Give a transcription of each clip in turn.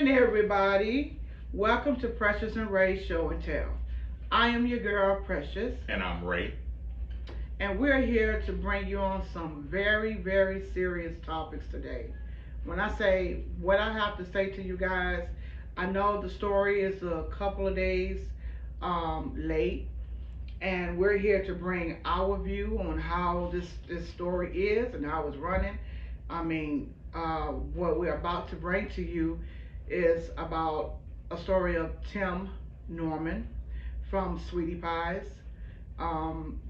morning, everybody. Welcome to Precious and Ray's Show and Tell. I am your girl, Precious, And I'm Ray. and we're here to bring you on some very, very serious topics today. When I say what I have to say to you guys, I know the story is a couple of days late, and we're here to bring our view on how this story is and how it's running. What we're about to bring to you is about a story of Tim Norman from Sweetie Pies.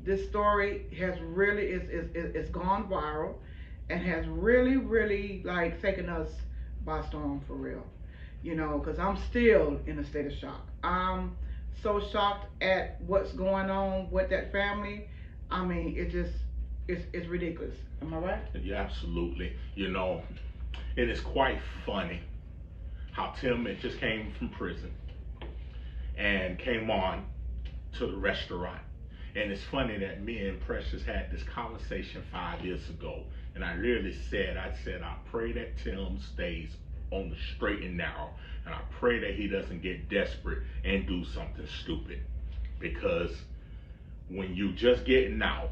This story has really is gone viral and has really like taken us by storm for real. Because I'm still in a state of shock. I'm so shocked at what's going on with that family. It just it's ridiculous. Am I right? Yeah, absolutely. And it's quite funny how Tim had just came from prison and came on to the restaurant. And it's funny that me and Precious had this conversation 5 years ago. And I literally said, I pray that Tim stays on the straight and narrow. And I pray that he doesn't get desperate and do something stupid. Because when you just getting out,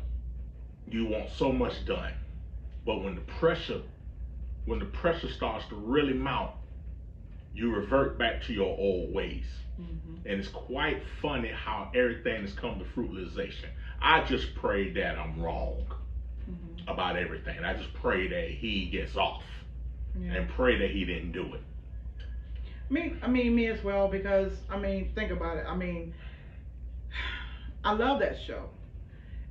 you want so much done. But when the pressure starts to really mount, you revert back to your old ways. And it's quite funny how everything has come to fruitization. I just pray that I'm wrong about everything. I just pray that he gets off and pray that he didn't do it. Me as well, because think about it. I love that show,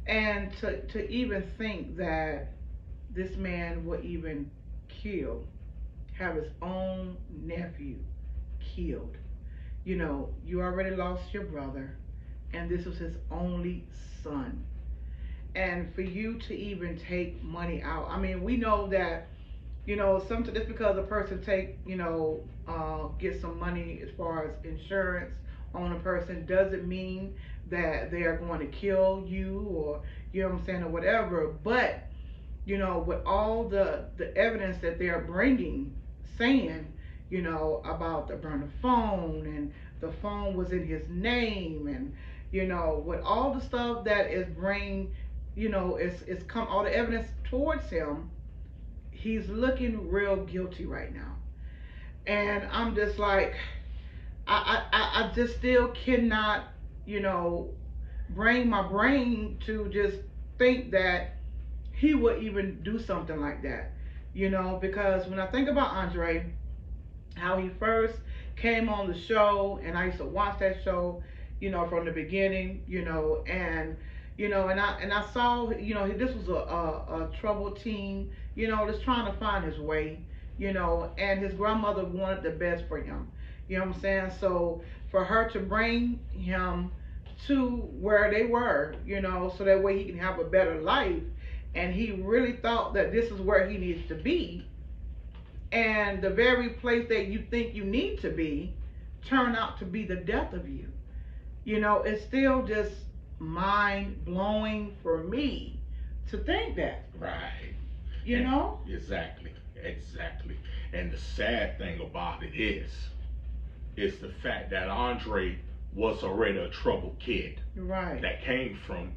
and to even think that this man would even kill, have his own nephew killed. You already lost your brother, and this was his only son. And for you to even take money out, we know that, sometimes just because a person get some money as far as insurance on a person doesn't mean that they are going to kill you, or, what I'm saying, or whatever. But, with all the evidence that they're bringing, saying, about the burner phone, and the phone was in his name, and with all the stuff that is bring, it's come all the evidence towards him, he's looking real guilty right now. And I'm just like, I just still cannot, bring my brain to just think that he would even do something like that. Because when I think about Andre, how he first came on the show, and I used to watch that show, from the beginning, and I saw, this was a troubled teen, just trying to find his way, and his grandmother wanted the best for him. You know what I'm saying? So for her to bring him to where they were, so that way he can have a better life, and he really thought that this is where he needs to be, and the very place that you think you need to be turn out to be the death of you. It's still just mind blowing for me to think that. Right. You know? Exactly. And the sad thing about it is the fact that Andre was already a troubled kid. Right. That came from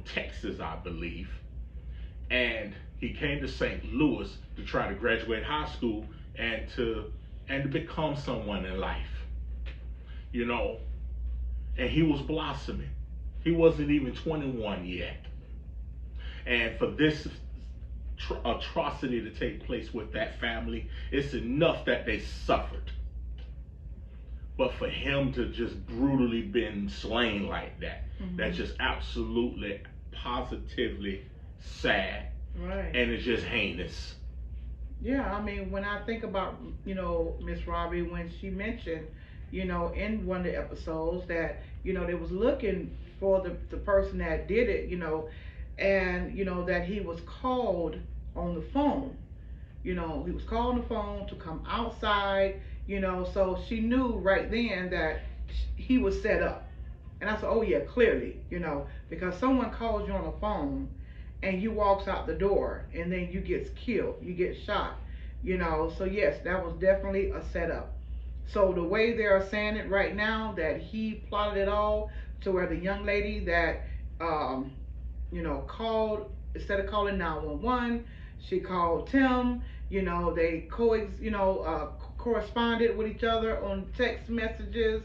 Texas, I believe. And he came to St. Louis to try to graduate high school and to become someone in life. And he was blossoming. He wasn't even 21 yet. And for this atrocity to take place with that family, it's enough that they suffered. But for him to just brutally been slain like that, that's just absolutely, positively sad. Right. And it's just heinous. Yeah, when I think about, Miss Robbie, when she mentioned, in one of the episodes that, they was looking for the person that did it, and, that he was called on the phone. He was called on the phone to come outside, so she knew right then that he was set up. And I said, oh yeah, clearly, because someone calls you on the phone and you walks out the door and then you get killed, you get shot, So yes, that was definitely a setup. So the way they are saying it right now, that he plotted it all, to where the young lady that um, called, instead of calling 911, she called Tim. They corresponded with each other on text messages.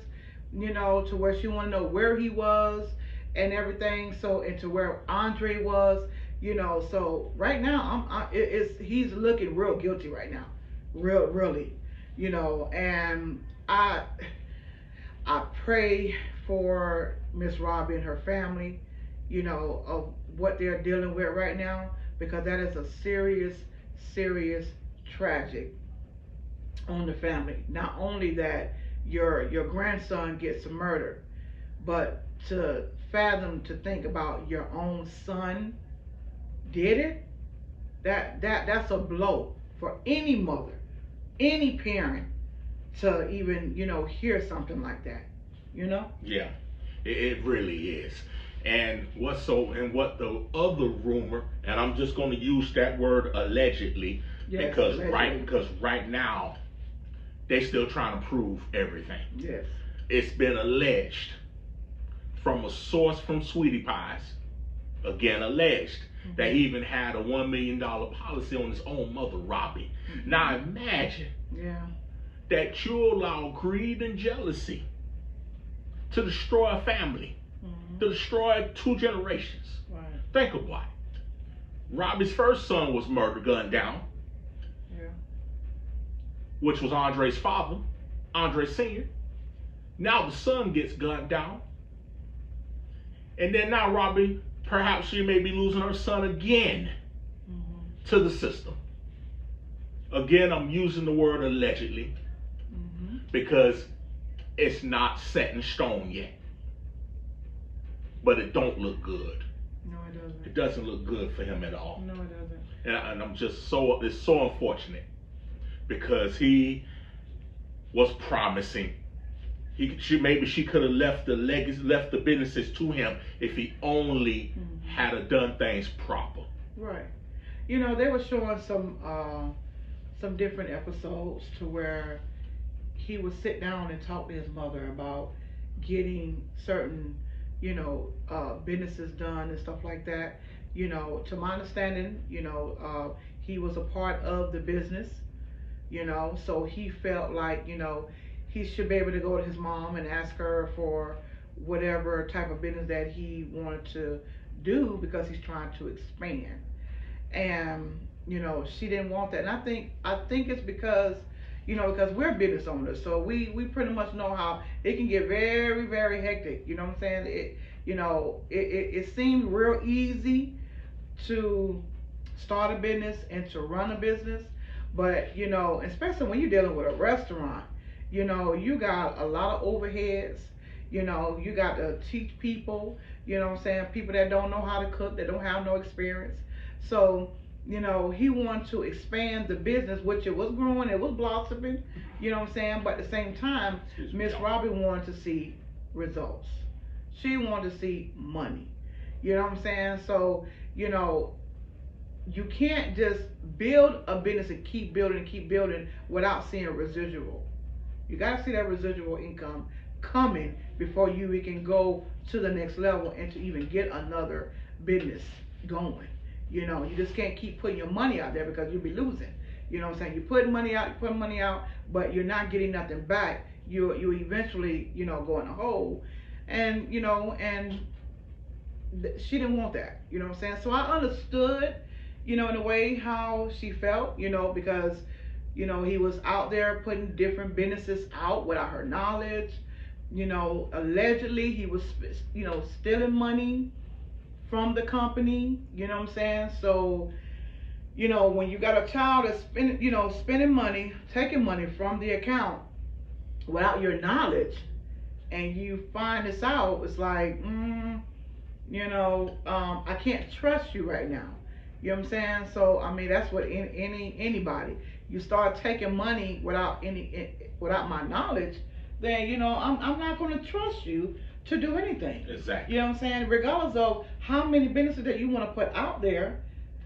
To where she wanted to know where he was and everything. So, and to where Andre was. So right now, he's looking real guilty right now, really. And I pray for Miss Robbie and her family, of what they're dealing with right now, because that is a serious, serious tragic on the family. Not only that your grandson gets murdered, but to fathom, to think about your own son did it, that's a blow for any mother, any parent, to even hear something like that. You know? Yeah, it really is. And what the other rumor, and I'm just going to use that word allegedly, Yes, allegedly. because right now they still trying to prove everything. Yes. It's been alleged from a source from Sweetie Pies, again alleged, that he even had a $1 million policy on his own mother, Robbie. Now imagine Yeah. that you allow greed and jealousy to destroy a family, to destroy 2 generations. Right. Think about it. Robbie's first son was murdered, gunned down, Yeah. which was Andre's father, Andre Sr. Now the son gets gunned down. And then now Robbie, perhaps she may be losing her son again to the system. Again, I'm using the word allegedly because it's not set in stone yet. But it don't look good. No, it doesn't. It doesn't look good for him at all. No, it doesn't. And I'm just it's so unfortunate because he was promising. Maybe she could have left the legacy, left the businesses to him if he only had done things proper. Right. They were showing some different episodes to where he would sit down and talk to his mother about getting certain, businesses done and stuff like that. To my understanding, he was a part of the business, so he felt like, he should be able to go to his mom and ask her for whatever type of business that he wanted to do, because he's trying to expand. And she didn't want that. And I think it's because we're business owners, so we pretty much know how it can get very, very hectic. You know what I'm saying? It seemed real easy to start a business and to run a business, but especially when you're dealing with a restaurant, you got a lot of overheads. You got to teach people, what I'm saying, people that don't know how to cook, that don't have no experience. So, he wanted to expand the business, which it was growing, it was blossoming, what I'm saying, but at the same time, Miss Robbie wanted to see results. She wanted to see money. You know what I'm saying? So, you can't just build a business and keep building without seeing a residual. You got to see that residual income coming before you can go to the next level and to even get another business going. You just can't keep putting your money out there, because you'll be losing. You know what I'm saying? You're putting money out, but you're not getting nothing back. You eventually, go in a hole. And, she didn't want that. You know what I'm saying? So I understood, in a way, how she felt, because he was out there putting different businesses out without her knowledge. Allegedly he was, stealing money from the company. You know what I'm saying? So, when you got a child that's spending money, taking money from the account without your knowledge, and you find this out, it's like, I can't trust you right now. You know what I'm saying? So I mean, that's what anybody. You start taking money without my knowledge, then I'm not going to trust you to do anything. Exactly. You know what I'm saying? Regardless of how many businesses that you want to put out there,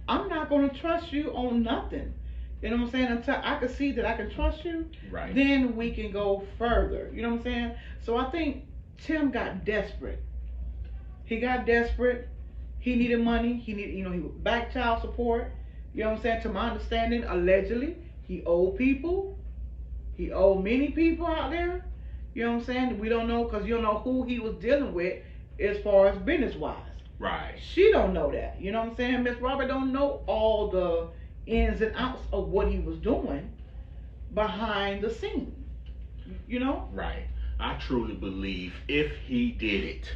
I'm not going to trust you on nothing. You know what I'm saying? Until I can see that I can trust you, Right. then we can go further. You know what I'm saying? So I think Tim got desperate. He got desperate. He needed money. He needed, he would back child support. You know what I'm saying? To my understanding, allegedly, he owed people. He owed many people out there. You know what I'm saying? We don't know because you don't know who he was dealing with as far as business wise. Right. She don't know that. You know what I'm saying? Miss Robert don't know all the ins and outs of what he was doing behind the scene. You know? Right. I truly believe if he did it,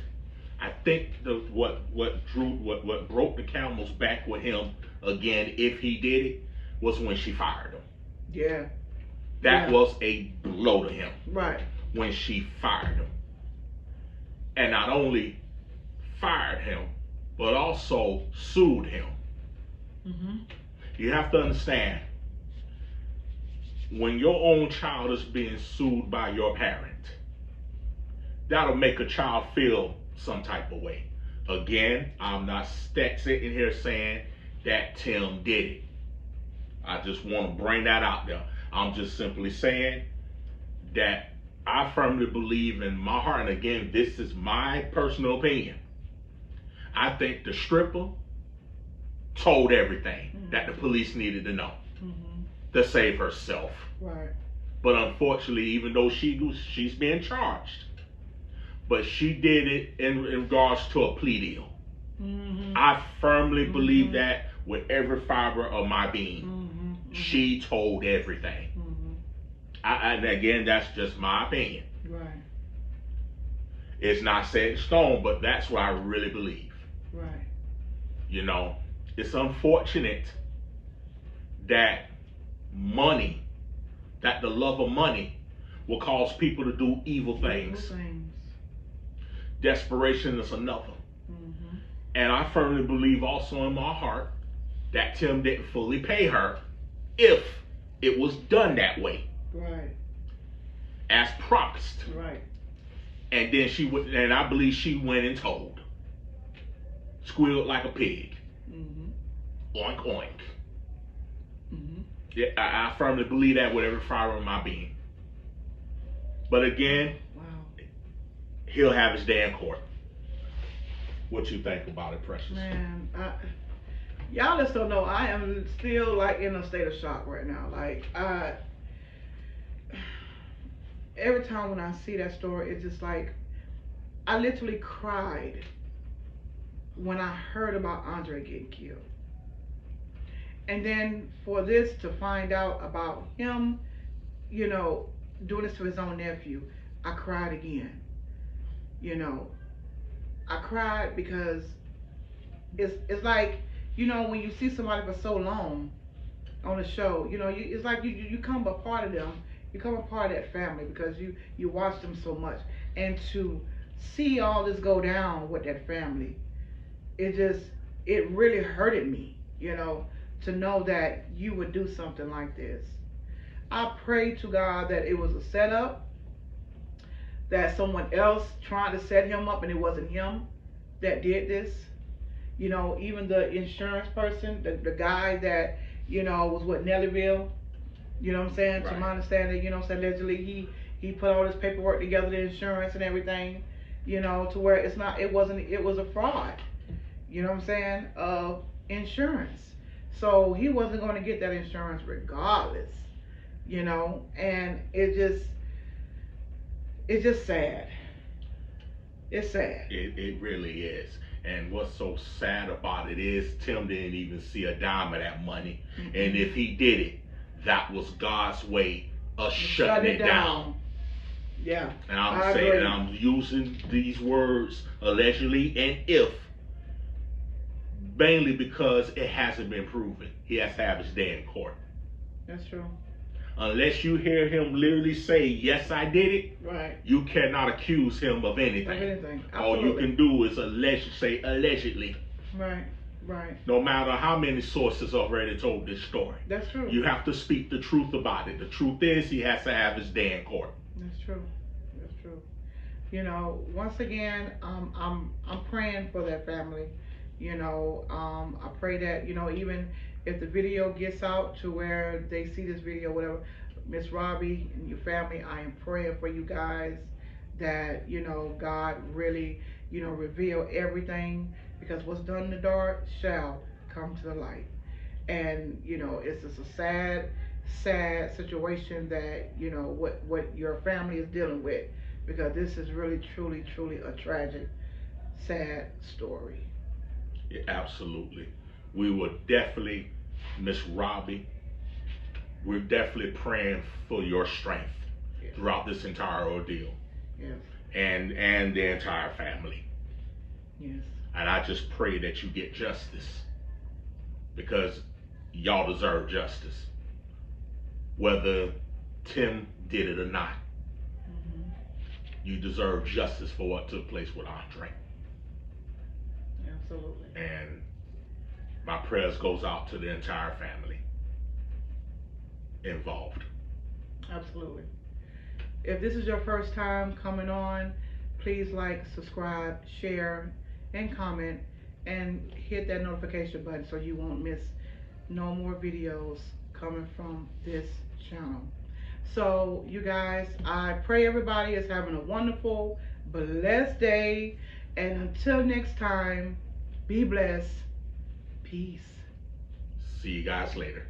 I think what broke the camel's back with him again, if he did it, was when she fired him. Yeah. That Yeah. was a blow to him Right. when she fired him. And not only fired him, but also sued him. Mm-hmm. You have to understand, when your own child is being sued by your parent, that'll make a child feel some type of way. Again, I'm not sitting here saying that Tim did it. I just want to bring that out there. I'm just simply saying that I firmly believe in my heart, and again, this is my personal opinion. I think the stripper told everything that the police needed to know to save herself. Right. But unfortunately, even though she's being charged, but she did it in regards to a plea deal. I firmly believe that with every fiber of my being. She told everything. And again, that's just my opinion. Right. It's not set in stone, but that's what I really believe. Right. You know, it's unfortunate that money, that the love of money will cause people to do evil things. Desperation is another. And I firmly believe also in my heart that Tim didn't fully pay her if it was done that way. Right. As promised. Right. And then she went, and I believe she went and told. Squealed like a pig. Oink, oink. Yeah, I firmly believe that with every fiber of my being. But again, wow, he'll have his day in court. What you think about it, Precious? Man, y'all just don't know. I am still like in a state of shock right now. Like every time when I see that story, it's just like I literally cried when I heard about Andre getting killed. And then for this to find out about him, doing this to his own nephew, I cried again. I cried because it's like, when you see somebody for so long on the show, it's like you become a part of them. You become a part of that family because you watch them so much. And to see all this go down with that family, it really hurted me, to know that you would do something like this. I pray to God that it was a setup, that someone else trying to set him up and it wasn't him that did this. Even the insurance person, the guy that, was with Nellyville, you know what I'm saying? Right. To my understanding, allegedly he put all this paperwork together, the insurance and everything, to where it was a fraud, you know what I'm saying, of insurance. So he wasn't going to get that insurance regardless, and it's just sad. It's sad. It really is. And what's so sad about it is Tim didn't even see a dime of that money. And if he did it, that was God's way of shutting it down. Yeah. And I'm saying, and I'm using these words allegedly and if, mainly because it hasn't been proven. He has to have his day in court. That's true. Unless you hear him literally say, yes, I did it, right, you cannot accuse him of anything. All you can do is say allegedly. Right, right. No matter how many sources already told this story. That's true. You have to speak the truth about it. The truth is he has to have his day in court. That's true. That's true. Once again, I'm praying for that family. I pray that, even if the video gets out to where they see this video, whatever, Miss Robbie and your family, I am praying for you guys that, God really, reveal everything, because what's done in the dark shall come to the light. And, it's just a sad, sad situation that, what your family is dealing with, because this is really, truly, truly a tragic, sad story. Yeah, absolutely. We will definitely, Miss Robbie, we're definitely praying for your strength Yes. throughout this entire ordeal, Yes. and the entire family. Yes. And I just pray that you get justice, because y'all deserve justice, whether Tim did it or not. Mm-hmm. You deserve justice for what took place with Andre. Absolutely. And my prayers goes out to the entire family involved. Absolutely. If this is your first time coming on, please like, subscribe, share, and comment, and hit that notification button so you won't miss no more videos coming from this channel. So, you guys, I pray everybody is having a wonderful, blessed day. And until next time, be blessed. Peace. See you guys later.